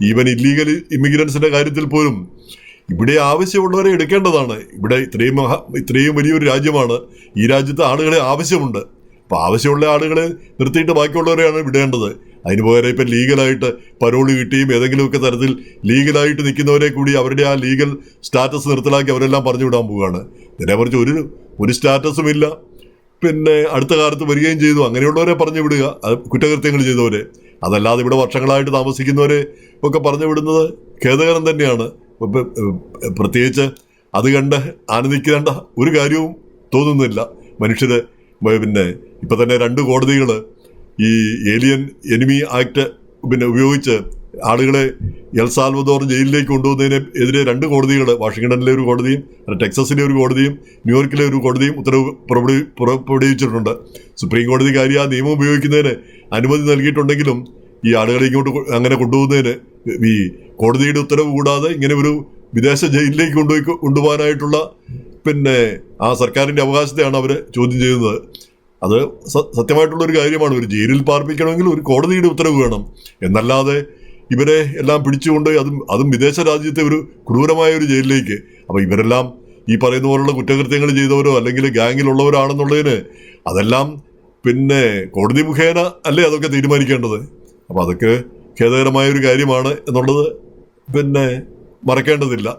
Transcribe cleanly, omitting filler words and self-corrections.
Even illegal ഇമിഗ്രൻസിന്റെ കാര്യത്തിൽ പോലും ഇവിടെ ആവശ്യമുള്ളവരെ എടുക്കേണ്ടതാണ്. ഇവിടെ ഇത്രയും വലിയൊരു രാജ്യമാണ്. ഈ രാജ്യത്ത് ആളുകളെ ആവശ്യമുണ്ട്. അപ്പോൾ ആവശ്യമുള്ള ആളുകളെ നിർത്തിയിട്ട് ബാക്കിയുള്ളവരെയാണ് വിടേണ്ടത്. അതിന് പകരം ഇപ്പം ലീഗലായിട്ട് പരോള് കിട്ടിയും ഏതെങ്കിലുമൊക്കെ തരത്തിൽ ലീഗലായിട്ട് നിൽക്കുന്നവരെ കൂടി അവരുടെ ആ ലീഗൽ സ്റ്റാറ്റസ് നിർത്തലാക്കി അവരെല്ലാം പറഞ്ഞു വിടാൻ പോവുകയാണ്. ഇതിനെക്കുറിച്ച് ഒരു സ്റ്റാറ്റസും ഇല്ല. പിന്നെ അടുത്ത കാലത്ത് വരികയും ചെയ്തു. അങ്ങനെയുള്ളവരെ പറഞ്ഞു വിടുക, കുറ്റകൃത്യങ്ങൾ ചെയ്തവരെ. അതല്ലാതെ ഇവിടെ വർഷങ്ങളായിട്ട് താമസിക്കുന്നവരെ ഒക്കെ പറഞ്ഞു വിടുന്നത് ഖേദകരം തന്നെയാണ്. പ്രത്യേകിച്ച് അത് കണ്ട് ആനന്ദിക്കേണ്ട ഒരു കാര്യവും തോന്നുന്നില്ല മനുഷ്യര്. പിന്നെ ഇപ്പം തന്നെ 2 കോടതികൾ ഈ ഏലിയൻ എനിമി ആക്ട് ഉപയോഗിച്ച് ആളുകളെ എൽ സാൽവദോർ ജയിലിലേക്ക് കൊണ്ടുപോകുന്നതിനെതിരെ 2 കോടതികൾ, വാഷിങ്ടണിലെ ഒരു കോടതിയും ടെക്സസിലെ ഒരു കോടതിയും ന്യൂയോർക്കിലെ ഒരു കോടതിയും ഉത്തരവ് പുറപ്പെടുവിച്ചിട്ടുണ്ട്. സുപ്രീം കോടതിക്കാരി ആ നിയമം ഉപയോഗിക്കുന്നതിന് അനുമതി നൽകിയിട്ടുണ്ടെങ്കിലും ഈ ആളുകളെ ഇങ്ങോട്ട് അങ്ങനെ കൊണ്ടുപോകുന്നതിന് ഈ കോടതിയുടെ ഉത്തരവ് കൂടാതെ ഇങ്ങനെ ഒരു വിദേശ ജയിലിലേക്ക് കൊണ്ടുപോകാനായിട്ടുള്ള പിന്നെ ആ സർക്കാരിൻ്റെ അവകാശത്തെയാണ് അവർ ചോദ്യം ചെയ്യുന്നത്. അത് സത്യമായിട്ടുള്ളൊരു കാര്യമാണ്. ഒരു ജയിലിൽ പാർപ്പിക്കണമെങ്കിൽ ഒരു കോടതിയുടെ ഉത്തരവ് വേണം. എന്നല്ലാതെ ഇവരെ എല്ലാം പിടിച്ചുകൊണ്ട് അതും വിദേശ രാജ്യത്തെ ഒരു ക്രൂരമായ ഒരു ജയിലിലേക്ക്. അപ്പോൾ ഇവരെല്ലാം ഈ പറയുന്ന പോലുള്ള കുറ്റകൃത്യങ്ങൾ ചെയ്തവരോ അല്ലെങ്കിൽ ഗാങ്ങിലുള്ളവരാണെന്നുള്ളതിന് അതെല്ലാം പിന്നെ കോടതി മുഖേന അല്ലേ അതൊക്കെ തീരുമാനിക്കേണ്ടത്. അപ്പോൾ അതൊക്കെ ഖേദകരമായൊരു കാര്യമാണ് എന്നുള്ളത് പിന്നെ മറക്കേണ്ടതില്ല.